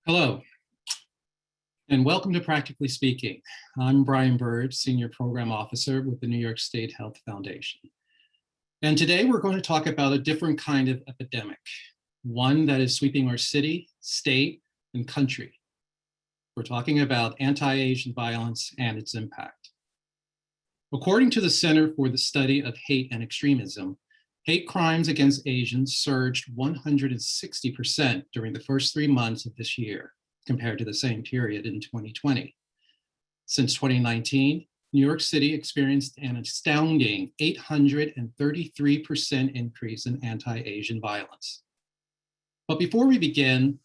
Hello, and welcome to Practically Speaking. I'm Brian Bird, Senior Program Officer with the New York State Health Foundation. And today we're going to talk about a different kind of epidemic, one that is sweeping our city, state, and country. We're talking about anti-Asian violence and its impact. According to the Center for the Study of Hate and Extremism, hate crimes against Asians surged 160% during the first 3 months of this year, compared to the same period in 2020. Since 2019, New York City experienced an astounding 833% increase in anti-Asian violence. But before we begin,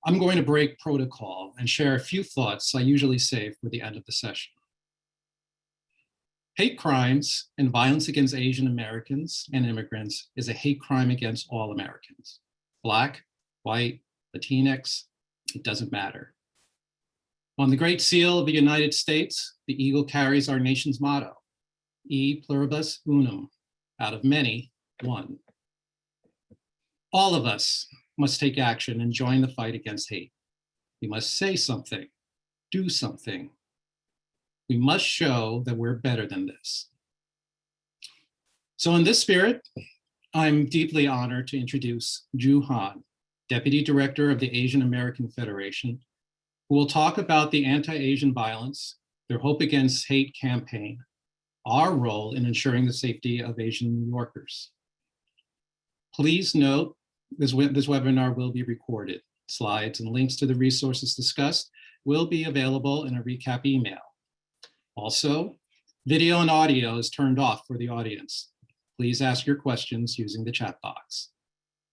I'm going to break protocol and share a few thoughts I usually save for the end of the session. Hate crimes and violence against Asian Americans and immigrants is a hate crime against all Americans. Black, white, Latinx, it doesn't matter. On the Great Seal of the United States, the eagle carries our nation's motto, E pluribus unum, out of many, one. All of us must take action and join the fight against hate. We must say something, do something. We must show that we're better than this. So in this spirit, I'm deeply honored to introduce Ju Han, Deputy Director of the Asian American Federation, who will talk about the anti-Asian violence, their Hope Against Hate campaign, our role in ensuring the safety of Asian New Yorkers. Please note, this webinar will be recorded. Slides and links to the resources discussed will be available in a recap email. Also, video and audio is turned off for the audience. Please ask your questions using the chat box.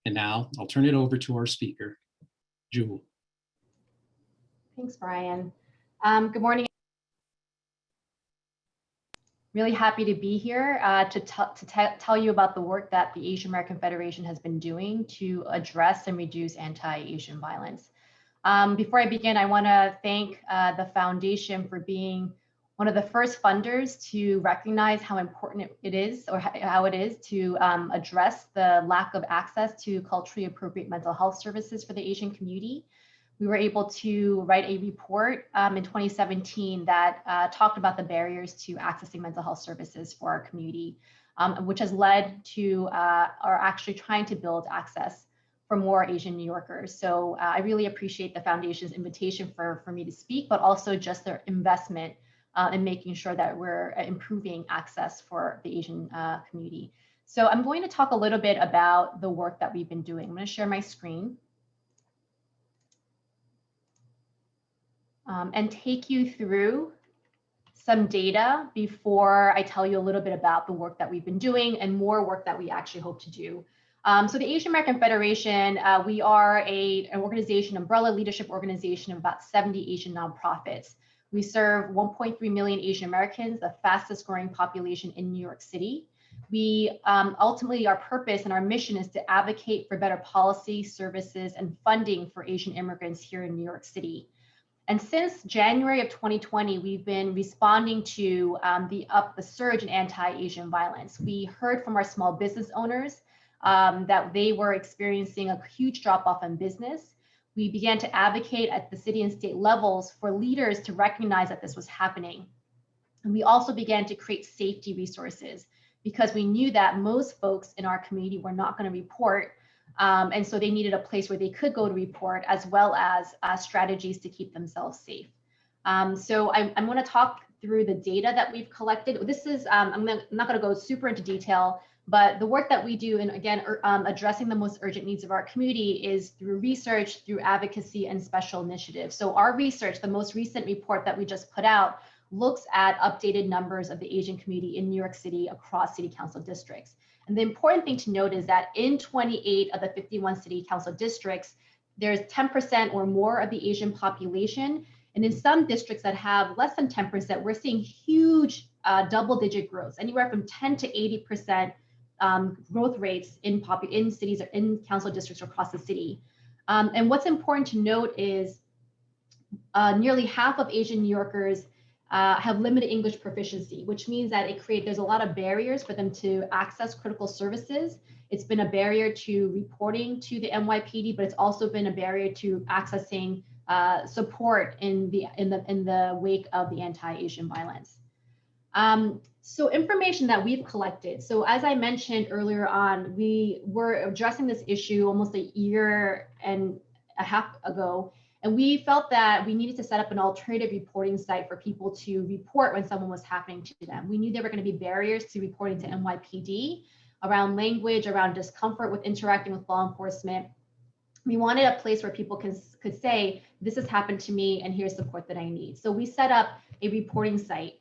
And now I'll turn it over to our speaker, Ju. Thanks, Brian. Good morning. Really happy to be here to tell you about the work that the Asian American Federation has been doing to address and reduce anti-Asian violence. Before I begin, I want to thank the foundation for being one of the first funders to recognize how important it is, or how it is to address the lack of access to culturally appropriate mental health services for the Asian community. We were able to write a report in 2017 that talked about the barriers to accessing mental health services for our community, which has led to our actually trying to build access for more Asian New Yorkers. So I really appreciate the foundation's invitation for me to speak, but also just their investment and making sure that we're improving access for the Asian community. So I'm going to talk a little bit about the work that we've been doing. I'm going to share my screen and take you through some data before I tell you a little bit about the work that we've been doing and more work that we actually hope to do. So the Asian American Federation, we are an organization, umbrella leadership organization of about 70 Asian nonprofits. We serve 1.3 million Asian Americans, the fastest growing population in New York City. We ultimately, our purpose and our mission is to advocate for better policy, services, and funding for Asian immigrants here in New York City. And since January of 2020, we've been responding to the surge in anti-Asian violence. We heard from our small business owners that they were experiencing a huge drop-off in business. We began to advocate at the city and state levels for leaders to recognize that this was happening. And we also began to create safety resources because we knew that most folks in our community were not going to report. And so they needed a place where they could go to report, as well as strategies to keep themselves safe. So I'm going to talk through the data that we've collected. This is, I'm not going to go super into detail, but the work that we do, and again, addressing the most urgent needs of our community, is through research, through advocacy, and special initiatives. So our research, the most recent report that we just put out, looks at updated numbers of the Asian community in New York City across city council districts. And the important thing to note is that in 28 of the 51 city council districts, there's 10% or more of the Asian population. And in some districts that have less than 10%, we're seeing huge double-digit growth, anywhere from 10 to 80% growth rates in cities or in council districts across the city. And what's important to note is nearly half of Asian New Yorkers have limited English proficiency, which means that there's a lot of barriers for them to access critical services. It's been a barrier to reporting to the NYPD, but it's also been a barrier to accessing support in the wake of the anti-Asian violence. So information that we've collected. So as I mentioned earlier on, we were addressing this issue almost a year and a half ago, and we felt that we needed to set up an alternative reporting site for people to report when someone was happening to them. We knew there were going to be barriers to reporting to NYPD around language, around discomfort with interacting with law enforcement. We wanted a place where people could say, this has happened to me and here's support that I need. So we set up a reporting site.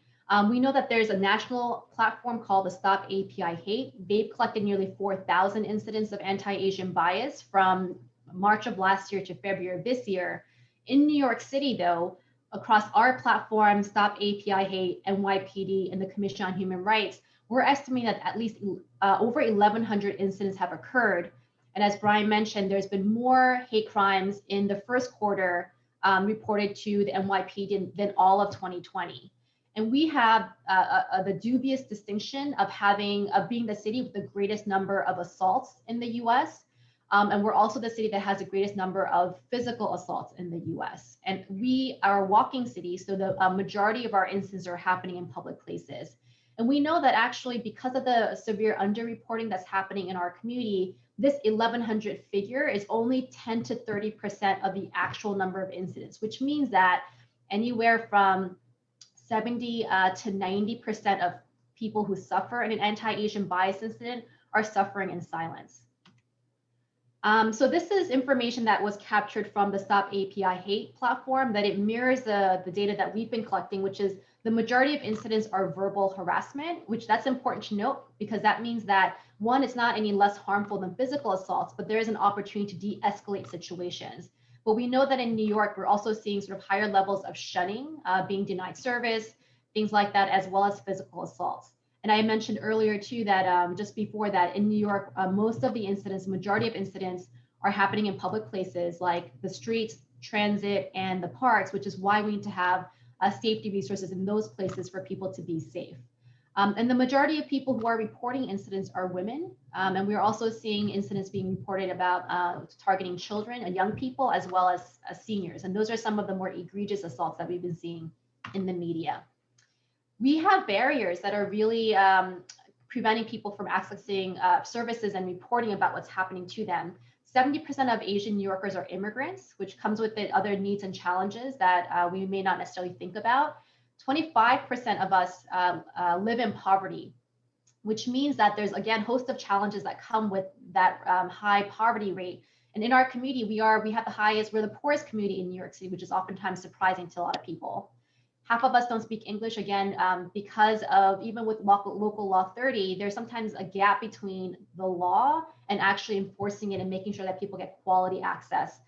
We know that there's a national platform called the Stop API Hate. They've collected nearly 4,000 incidents of anti-Asian bias from March of last year to February of this year. In New York City, though, across our platform, Stop API Hate, NYPD, and the Commission on Human Rights, we're estimating that at least over 1,100 incidents have occurred. And as Brian mentioned, there's been more hate crimes in the first quarter reported to the NYPD than all of 2020. And we have the dubious distinction of being the city with the greatest number of assaults in the US. And we're also the city that has the greatest number of physical assaults in the US. And we are a walking city, so the majority of our incidents are happening in public places. And we know that actually because of the severe underreporting that's happening in our community, this 1,100 figure is only 10 to 30% of the actual number of incidents, which means that anywhere from 70 to 90% of people who suffer in an anti-Asian bias incident are suffering in silence. So this is information that was captured from the Stop API Hate platform, that it mirrors the data that we've been collecting, which is the majority of incidents are verbal harassment, which that's important to note because that means that one, it's not any less harmful than physical assaults, but there is an opportunity to de-escalate situations. But we know that in New York, we're also seeing sort of higher levels of shunning, being denied service, things like that, as well as physical assaults. And I mentioned earlier too that just before that in New York, most of the incidents, majority of incidents are happening in public places like the streets, transit, and the parks, which is why we need to have safety resources in those places for people to be safe. And the majority of people who are reporting incidents are women. And we're also seeing incidents being reported about targeting children and young people, as well as seniors. And those are some of the more egregious assaults that we've been seeing in the media. We have barriers that are really preventing people from accessing services and reporting about what's happening to them. 70% of Asian New Yorkers are immigrants, which comes with it other needs and challenges that we may not necessarily think about. 25% of us live in poverty, which means that there's, again, a host of challenges that come with that high poverty rate. And in our community, we're the poorest community in New York City, which is oftentimes surprising to a lot of people. Half of us don't speak English, again, because of, even with local law 30, there's sometimes a gap between the law and actually enforcing it and making sure that people get quality access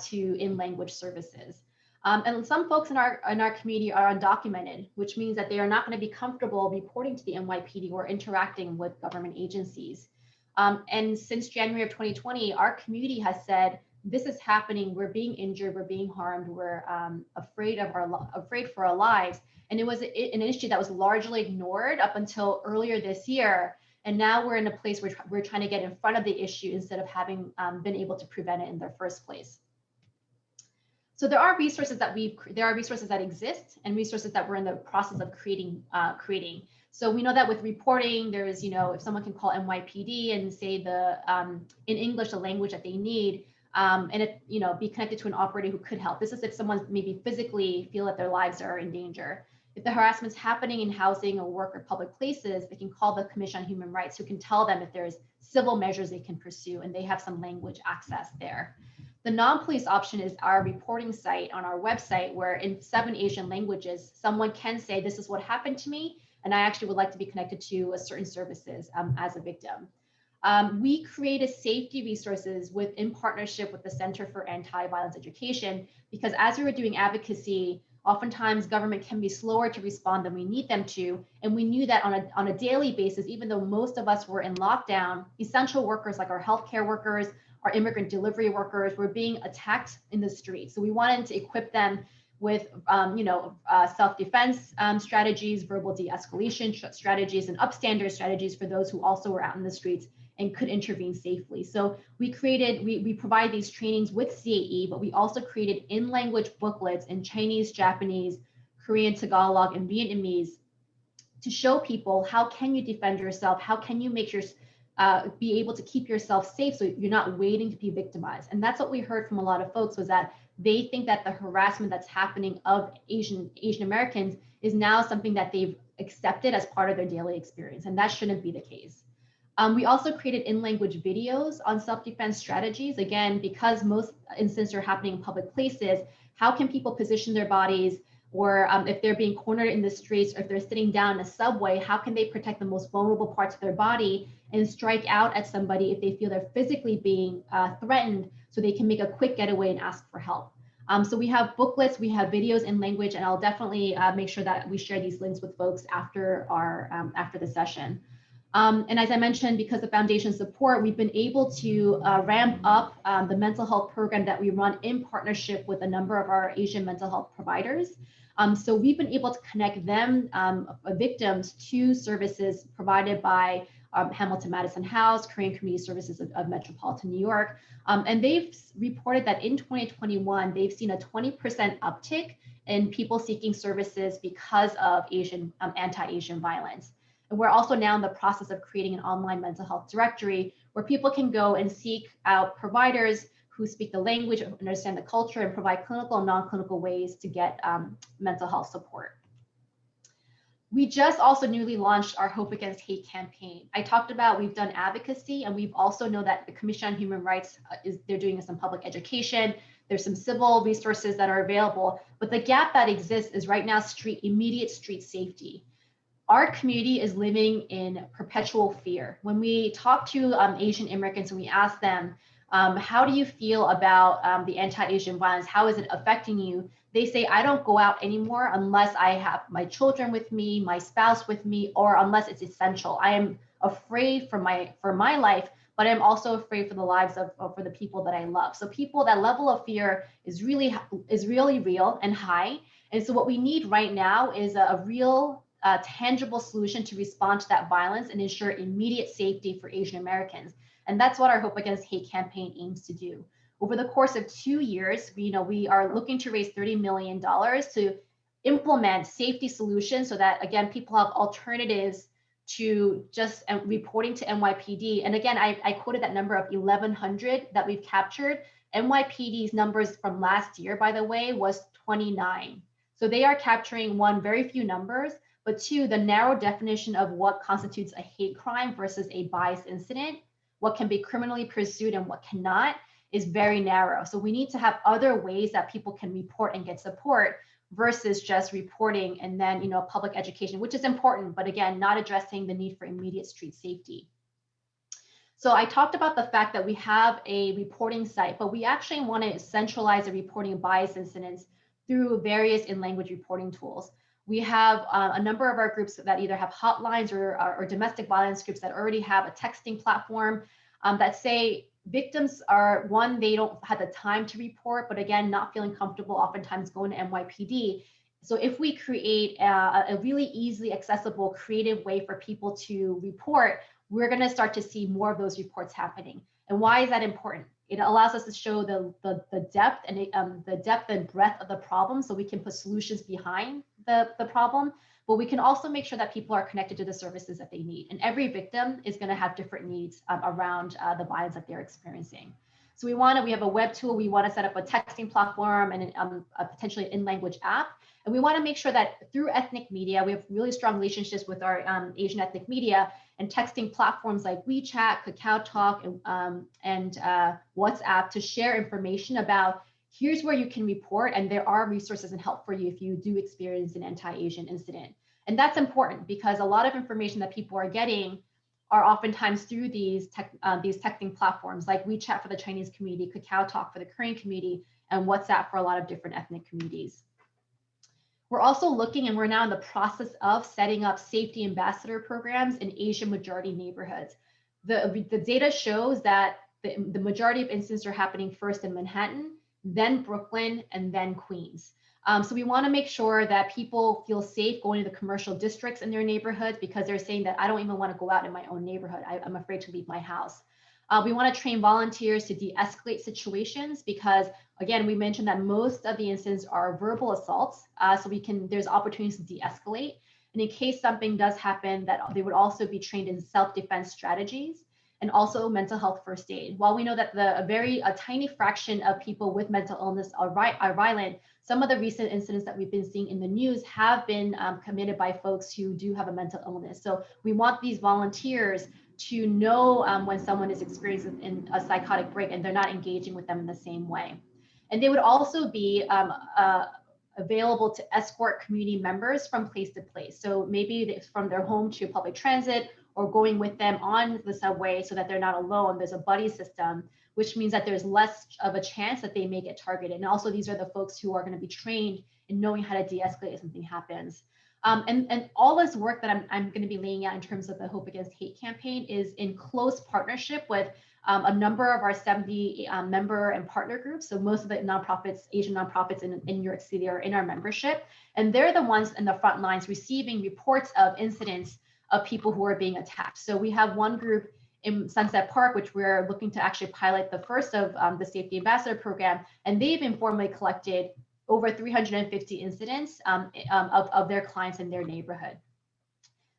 to in-language services. And some folks in our community are undocumented, which means that they are not going to be comfortable reporting to the NYPD or interacting with government agencies. And since January of 2020, our community has said, this is happening, we're being injured, we're being harmed, we're afraid for our lives. And it was an issue that was largely ignored up until earlier this year. And now we're in a place where we're trying to get in front of the issue instead of having been able to prevent it in the first place. So there are resources that exist and resources that we're in the process of creating. So we know that with reporting, there's, if someone can call NYPD and say in English the language that they need, and be connected to an operator who could help. This is if someone maybe physically feel that their lives are in danger. If the harassment's happening in housing or work or public places, they can call the Commission on Human Rights, who can tell them if there's civil measures they can pursue, and they have some language access there. The non-police option is our reporting site on our website, where in 7 Asian languages, someone can say, this is what happened to me, and I actually would like to be connected to certain services as a victim. We created safety resources in partnership with the Center for Anti-Violence Education, because as we were doing advocacy, oftentimes government can be slower to respond than we need them to. And we knew that on a daily basis, even though most of us were in lockdown, essential workers like our healthcare workers, our immigrant delivery workers were being attacked in the streets. So we wanted to equip them with self-defense strategies, verbal de-escalation strategies, and upstander strategies for those who also were out in the streets and could intervene safely. So we provide these trainings with CAE, but we also created in-language booklets in Chinese, Japanese, Korean, Tagalog, and Vietnamese to show people how can you defend yourself, how can you make be able to keep yourself safe so you're not waiting to be victimized. And that's what we heard from a lot of folks, was that they think that the harassment that's happening of Asian Americans is now something that they've accepted as part of their daily experience, and that shouldn't be the case. We also created in-language videos on self-defense strategies. Again, because most incidents are happening in public places, how can people position their bodies, or if they're being cornered in the streets, or if they're sitting down in a subway, how can they protect the most vulnerable parts of their body and strike out at somebody if they feel they're physically being threatened, so they can make a quick getaway and ask for help. So we have booklets, we have videos in language, and I'll definitely make sure that we share these links with folks after after the session. And as I mentioned, because of foundation support, we've been able to ramp up the mental health program that we run in partnership with a number of our Asian mental health providers. So we've been able to connect them, victims, to services provided by Hamilton Madison House, Korean Community Services of Metropolitan New York. And they've reported that in 2021, they've seen a 20% uptick in people seeking services because of anti-Asian violence. And we're also now in the process of creating an online mental health directory where people can go and seek out providers who speak the language, understand the culture, and provide clinical and non-clinical ways to get mental health support. We just also newly launched our Hope Against Hate campaign. I talked about we've done advocacy, and we've also know that the Commission on Human Rights they're doing some public education. There's some civil resources that are available, but the gap that exists is right now immediate street safety. Our community is living in perpetual fear. When we talk to Asian Americans and we ask them, how do you feel about the anti-Asian violence? How is it affecting you? They say, I don't go out anymore unless I have my children with me, my spouse with me, or unless it's essential. I am afraid for my life, but I'm also afraid for the lives for the people that I love. So that level of fear is really real and high. And so what we need right now is a real tangible solution to respond to that violence and ensure immediate safety for Asian Americans. And that's what our Hope Against Hate campaign aims to do. Over the course of 2 years, we are looking to raise $30 million to implement safety solutions so that, again, people have alternatives to just reporting to NYPD. And again, I quoted that number of 1,100 that we've captured. NYPD's numbers from last year, by the way, was 29. So they are capturing, one, very few numbers, but two, the narrow definition of what constitutes a hate crime versus a bias incident, what can be criminally pursued and what cannot, is very narrow. So we need to have other ways that people can report and get support versus just reporting and then, public education, which is important, but again, not addressing the need for immediate street safety. So I talked about the fact that we have a reporting site, but we actually want to centralize the reporting of bias incidents through various in-language reporting tools. We have a number of our groups that either have hotlines or domestic violence groups that already have a texting platform that say victims are, one, they don't have the time to report, but again, not feeling comfortable oftentimes going to NYPD. So if we create a really easily accessible, creative way for people to report, we're going to start to see more of those reports happening. And why is that important? It allows us to show the depth and breadth of the problem, so we can put solutions behind the problem, but we can also make sure that people are connected to the services that they need. And every victim is going to have different needs around the violence that they're experiencing. So we have a web tool. We want to set up a texting platform and a potentially in-language app. And we want to make sure that through ethnic media, we have really strong relationships with our Asian ethnic media and texting platforms like WeChat, KakaoTalk, and WhatsApp to share information about here's where you can report, and there are resources and help for you if you do experience an anti-Asian incident. And that's important because a lot of information that people are getting are oftentimes through these texting platforms like WeChat for the Chinese community, KakaoTalk for the Korean community, and WhatsApp for a lot of different ethnic communities. We're also looking, and we're now in the process of setting up safety ambassador programs in Asian majority neighborhoods. The data shows that the majority of incidents are happening first in Manhattan, then Brooklyn, and then Queens. So we want to make sure that people feel safe going to the commercial districts in their neighborhoods, because they're saying that I don't even want to go out in my own neighborhood. I'm afraid to leave my house. We want to train volunteers to de-escalate situations, because again, we mentioned that most of the incidents are verbal assaults. So there's opportunities to de-escalate. And in case something does happen, that they would also be trained in self-defense strategies and also mental health first aid. While we know that a tiny fraction of people with mental illness are violent, some of the recent incidents that we've been seeing in the news have been committed by folks who do have a mental illness. So we want these volunteers to know when someone is experiencing a psychotic break and they're not engaging with them in the same way. And they would also be available to escort community members from place to place. So maybe from their home to public transit, or going with them on the subway so that they're not alone. There's a buddy system, which means that there's less of a chance that they may get targeted. And also, these are the folks who are going to be trained in knowing how to de-escalate if something happens. And all this work that I'm going to be laying out in terms of the Hope Against Hate campaign is in close partnership with a number of our 70 member and partner groups. So most of the nonprofits, Asian nonprofits in New York City, are in our membership. And they're the ones in the front lines receiving reports of incidents of people who are being attacked. So we have one group in Sunset Park, which we're looking to actually pilot the first of the Safety Ambassador program. And they've informally collected over 350 incidents of their clients in their neighborhood.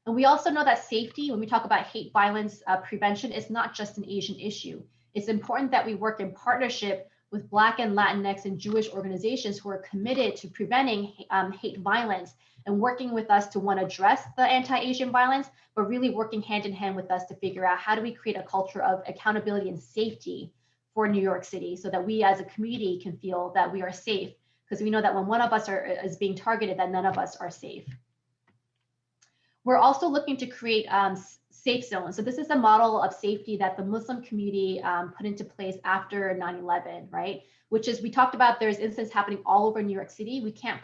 And we also know that safety, when we talk about hate violence prevention, is not just an Asian issue. It's important that we work in partnership with Black and Latinx and Jewish organizations who are committed to preventing hate violence and working with us to address the anti-Asian violence, but really working hand in hand with us to figure out how do we create a culture of accountability and safety for New York City, so that we as a community can feel that we are safe, because we know that when one of us is being targeted, that none of us are safe. We're also looking to create safe zones. So this is a model of safety that the Muslim community put into place after 9/11, right? Which is, we talked about, there's incidents happening all over New York City. We can't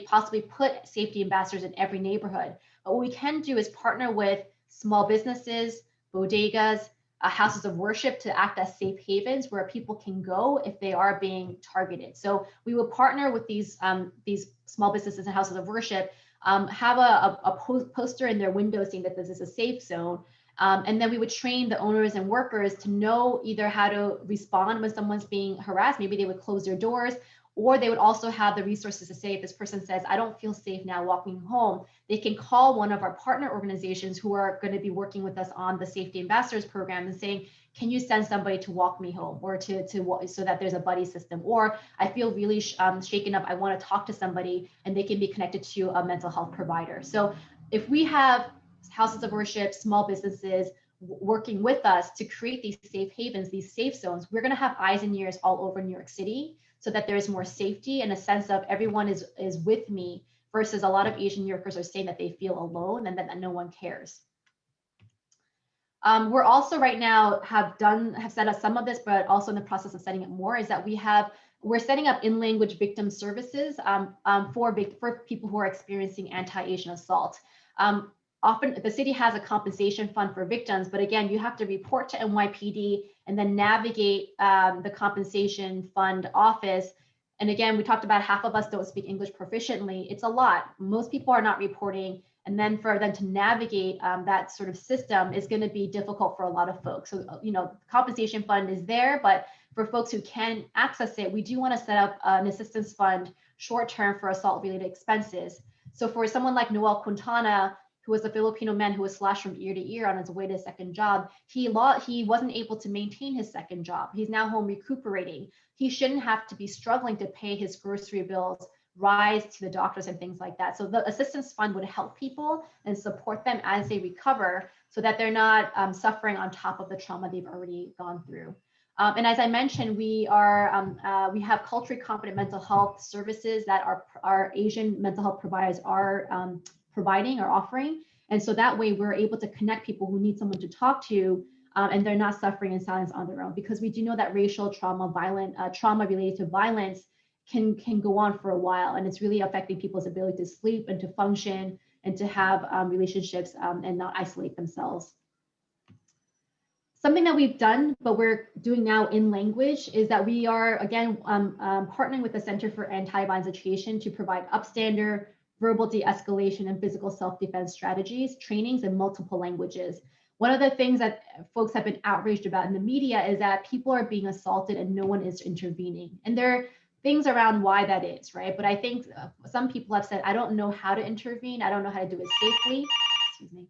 possibly put safety ambassadors in every neighborhood. But what we can do is partner with small businesses, bodegas, houses of worship to act as safe havens where people can go if they are being targeted. So we will partner with these small businesses and houses of worship, have a poster in their window saying that this is a safe zone. And then we would train the owners and workers to know either how to respond when someone's being harassed. Maybe they would close their doors, or they would also have the resources to say, if this person says, I don't feel safe now walking home, they can call one of our partner organizations who are going to be working with us on the Safety Ambassadors program and saying, can you send somebody to walk me home, or so that there's a buddy system, or I feel really shaken up, I want to talk to somebody, and they can be connected to a mental health provider. So if we have houses of worship, small businesses working with us to create these safe havens, these safe zones, we're going to have eyes and ears all over New York City, so that there is more safety and a sense of everyone is with me, versus a lot of Asian New Yorkers are saying that they feel alone and that no one cares. We're also right now have set up some of this, but also in the process of setting up more, is that we're setting up in-language victim services for people who are experiencing anti-Asian assault. Often the city has a compensation fund for victims, but again, you have to report to NYPD and then navigate the compensation fund office. And again, we talked about half of us don't speak English proficiently. It's a lot. Most people are not reporting. And then for them to navigate that sort of system is going to be difficult for a lot of folks. So, compensation fund is there, but for folks who can access it, we do want to set up an assistance fund short-term for assault-related expenses. So for someone like Noel Quintana, who was a Filipino man who was slashed from ear to ear on his way to his second job, he wasn't able to maintain his second job. He's now home recuperating. He shouldn't have to be struggling to pay his grocery bills, rides to the doctors, and things like that. So the assistance fund would help people and support them as they recover, so that they're not suffering on top of the trauma they've already gone through. And as I mentioned, we have culturally competent mental health services that our Asian mental health providers are providing or offering. And so that way we're able to connect people who need someone to talk to, and they're not suffering in silence on their own, because we do know that racial trauma, trauma related to violence can go on for a while, and it's really affecting people's ability to sleep and to function and to have relationships and not isolate themselves. Something that we've done, but we're doing now in language, is that we are, again, partnering with the Center for Anti-Violence Education to provide upstander, verbal de-escalation, and physical self-defense strategies, trainings in multiple languages. One of the things that folks have been outraged about in the media is that people are being assaulted and no one is intervening. And there are things around why that is, right? But I think some people have said, I don't know how to intervene. I don't know how to do it safely. Excuse me.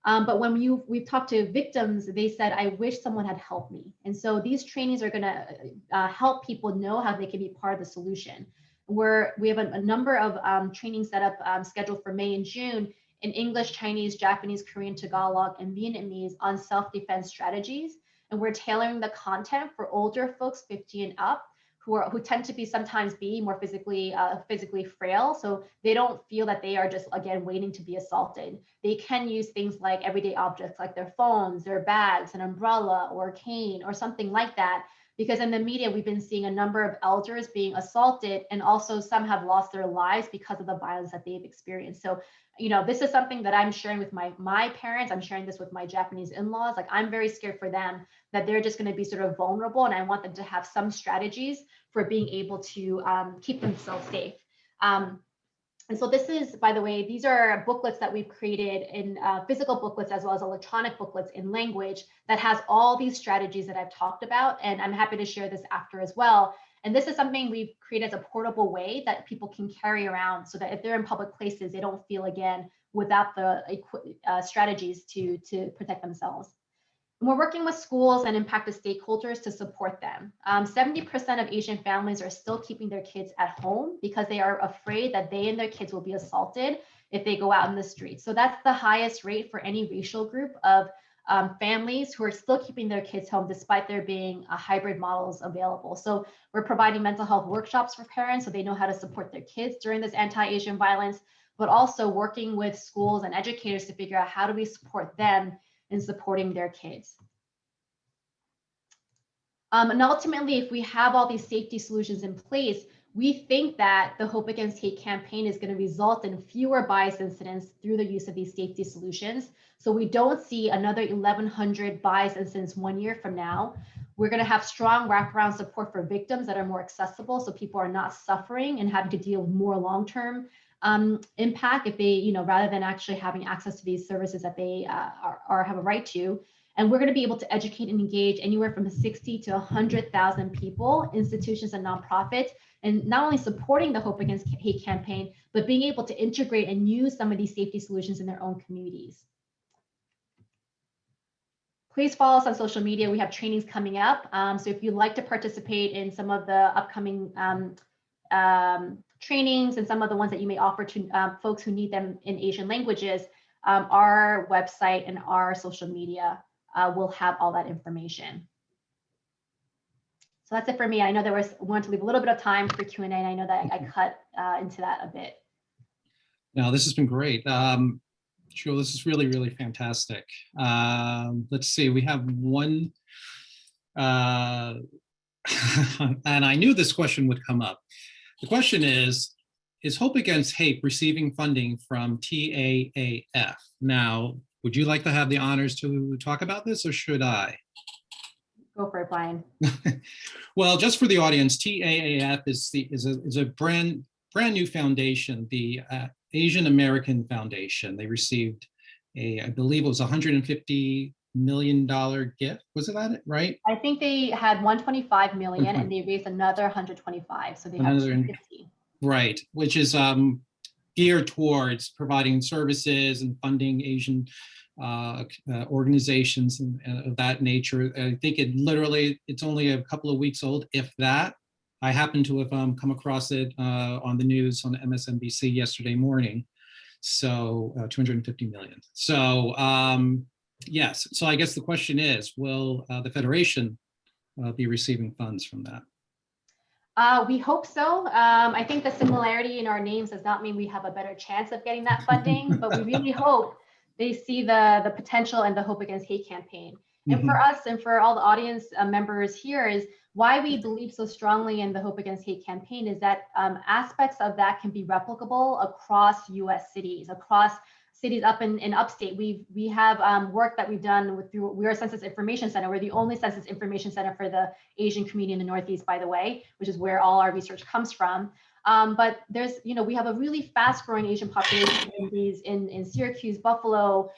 But when we've talked to victims, they said, I wish someone had helped me. And so these trainings are going to help people know how they can be part of the solution. We have a number of trainings set up scheduled for May and June in English, Chinese, Japanese, Korean, Tagalog, and Vietnamese on self-defense strategies. And we're tailoring the content for older folks 50 and up, who tend to be sometimes more physically frail, so they don't feel that they are just, again, waiting to be assaulted. They can use things like everyday objects like their phones, their bags, an umbrella, or a cane, or something like that, because in the media we've been seeing a number of elders being assaulted, and also some have lost their lives because of the violence that they've experienced. So this is something that I'm sharing with my parents. I'm sharing this with my Japanese in-laws. Like, I'm very scared for them that they're just going to be sort of vulnerable, and I want them to have some strategies for being able to keep themselves safe. And so this is, by the way, these are booklets that we've created in physical booklets as well as electronic booklets in language that has all these strategies that I've talked about. And I'm happy to share this after as well. And this is something we've created as a portable way that people can carry around so that if they're in public places, they don't feel, again, without the strategies to protect themselves. And we're working with schools and impacted stakeholders to support them. 70% of Asian families are still keeping their kids at home because they are afraid that they and their kids will be assaulted if they go out in the streets. So that's the highest rate for any racial group of families who are still keeping their kids home despite there being hybrid models available. So we're providing mental health workshops for parents so they know how to support their kids during this anti-Asian violence, but also working with schools and educators to figure out how do we support them in supporting their kids. And ultimately, if we have all these safety solutions in place, we think that the Hope Against Hate campaign is going to result in fewer bias incidents through the use of these safety solutions. So we don't see another 1,100 bias incidents 1 year from now. We're going to have strong wraparound support for victims that are more accessible, so people are not suffering and having to deal with more long-term impact if they, rather than actually having access to these services that they have a right to. And we're going to be able to educate and engage anywhere from 60 to 100,000 people, institutions, and nonprofits, and not only supporting the Hope Against Hate campaign, but being able to integrate and use some of these safety solutions in their own communities. Please follow us on social media. We have trainings coming up. So if you'd like to participate in some of the upcoming trainings and some of the ones that you may offer to folks who need them in Asian languages, our website and our social media will have all that information. So that's it for me. I know wanted to leave a little bit of time for Q&A, and I know that I cut into that a bit. No, this has been great. Jewel, this is really, really fantastic. Let's see, we have one, and I knew this question would come up. The question is Hope Against Hate receiving funding from TAAF? Now, would you like to have the honors to talk about this, or should I? Go for it, Brian. Well, just for the audience, TAAF is a brand new foundation, the Asian American Foundation. They received I believe it was $150 million gift. Was it that right? I think they had 125 million and they raised another 125. So they have 250. Right, which is geared towards providing services and funding Asian organizations and of that nature. I think it's only a couple of weeks old, if that. I happened to have come across it on the news on MSNBC yesterday morning. So 250 million. So yes, so I guess the question is, will the Federation be receiving funds from that? We hope so. I think the similarity in our names does not mean we have a better chance of getting that funding, but we really hope they see the potential in the Hope Against Hate campaign. And for us and for all the audience members here is why we believe so strongly in the Hope Against Hate campaign is that aspects of that can be replicable across US cities, across cities up in upstate, we have work that we've done we're a Census Information Center. We're the only Census Information Center for the Asian community in the Northeast, by the way, which is where all our research comes from. But there's, we have a really fast growing Asian population in Syracuse, Buffalo,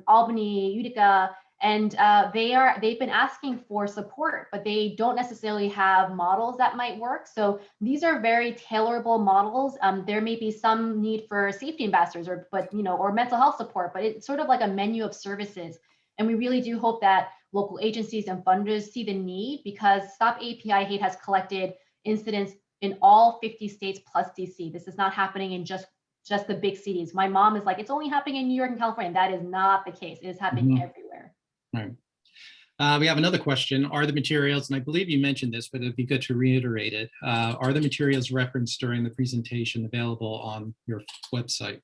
Albany, Utica, and they've been asking for support, but they don't necessarily have models that might work. So these are very tailorable models. There may be some need for safety ambassadors or mental health support, but it's sort of like a menu of services. And we really do hope that local agencies and funders see the need, because Stop API Hate has collected incidents in all 50 states plus DC. This is not happening in just the big cities. My mom is like, it's only happening in New York and California. And that is not the case. It is happening everywhere. Right. We have another question. Are the materials, and I believe you mentioned this, but it'd be good to reiterate it. Are the materials referenced during the presentation available on your website?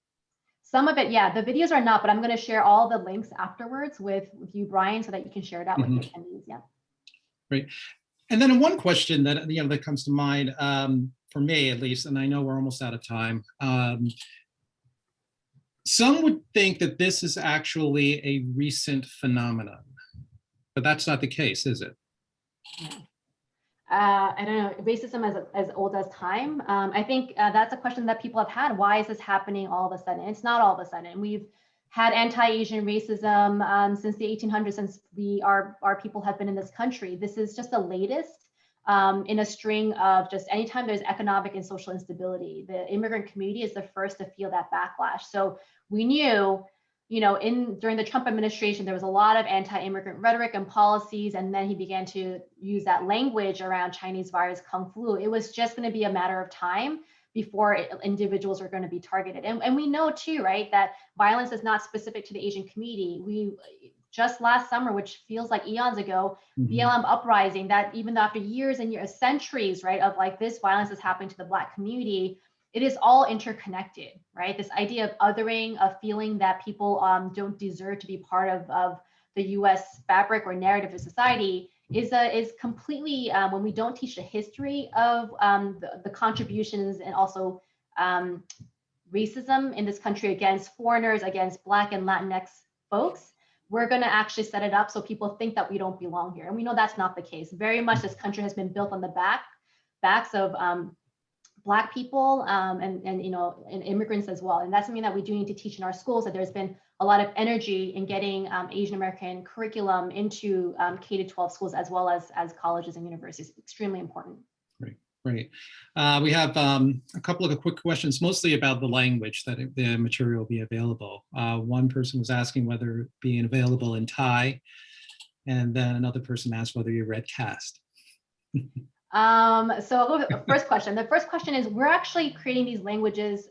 Some of it, yeah. The videos are not, but I'm going to share all the links afterwards with you, Brian, so that you can share it out with your attendees. Yeah. Great. And then one question that that comes to mind for me, at least, and I know we're almost out of time. Some would think that this is actually a recent phenomenon, but that's not the case, is it? I don't know, racism as old as time. I think that's a question that people have had. Why is this happening all of a sudden? It's not all of a sudden. We've had anti-Asian racism since the 1800s, since our people have been in this country. This is just the latest in a string of just anytime there's economic and social instability, the immigrant community is the first to feel that backlash. So we knew, during the Trump administration, there was a lot of anti-immigrant rhetoric and policies, and then he began to use that language around Chinese virus, Kung flu. It was just going to be a matter of time before individuals are going to be targeted. And we know too, right, that violence is not specific to the Asian community. We just last summer, which feels like eons ago, BLM uprising, that even after years and years, centuries, right, of like this violence is happening to the Black community, it is all interconnected, right? This idea of othering, of feeling that people don't deserve to be part of the US fabric or narrative of society is completely, when we don't teach the history of the contributions and also racism in this country against foreigners, against Black and Latinx folks, we're going to actually set it up so people think that we don't belong here. And we know that's not the case. Very much this country has been built on the backs of Black people and immigrants as well. And that's something that we do need to teach in our schools, that there's been a lot of energy in getting Asian American curriculum into K-12 schools as well as colleges and universities. Extremely important. Great. We have a couple of quick questions, mostly about the language that the material will be available. One person was asking whether it being available in Thai, and then another person asked whether you read CAST. So I'll go with the first question. The first question is, we're actually creating these languages,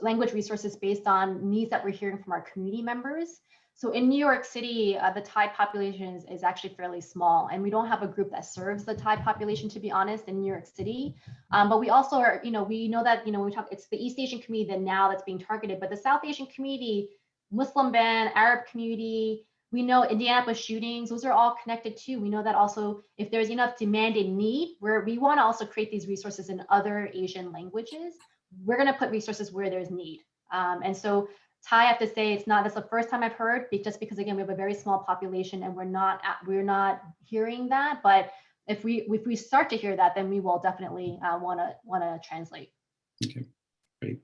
language resources based on needs that we're hearing from our community members. So in New York City, the Thai population is actually fairly small, and we don't have a group that serves the Thai population, to be honest, in New York City. But we also are, we know that, we talk, it's the East Asian community that now that's being targeted, but the South Asian community, Muslim ban, Arab community, we know Indianapolis shootings, those are all connected too. We know that also if there's enough demand and need, where we want to also create these resources in other Asian languages, we're going to put resources where there's need. And so Thai, I have to say, that's the first time I've heard, just because again, we have a very small population and we're not hearing that. But if we start to hear that, then we will definitely want to translate. Okay, great.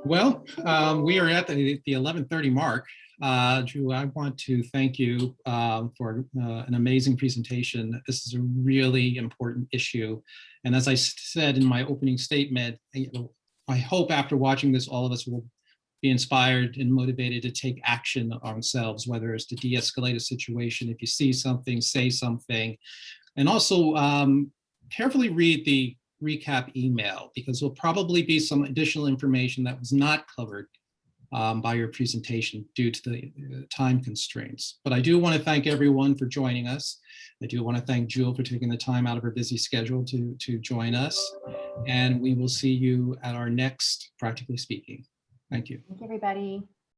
Well, we are at the 11:30 mark. Drew, I want to thank you for an amazing presentation. This is a really important issue. And as I said in my opening statement, I hope after watching this, all of us will be inspired and motivated to take action ourselves, whether it's to de-escalate a situation. If you see something, say something. And also carefully read the recap email, because there'll probably be some additional information that was not covered by your presentation due to the time constraints. But I do want to thank everyone for joining us. I do want to thank Jewel for taking the time out of her busy schedule to join us. And we will see you at our next Practically Speaking. Thank you. Thank you, everybody.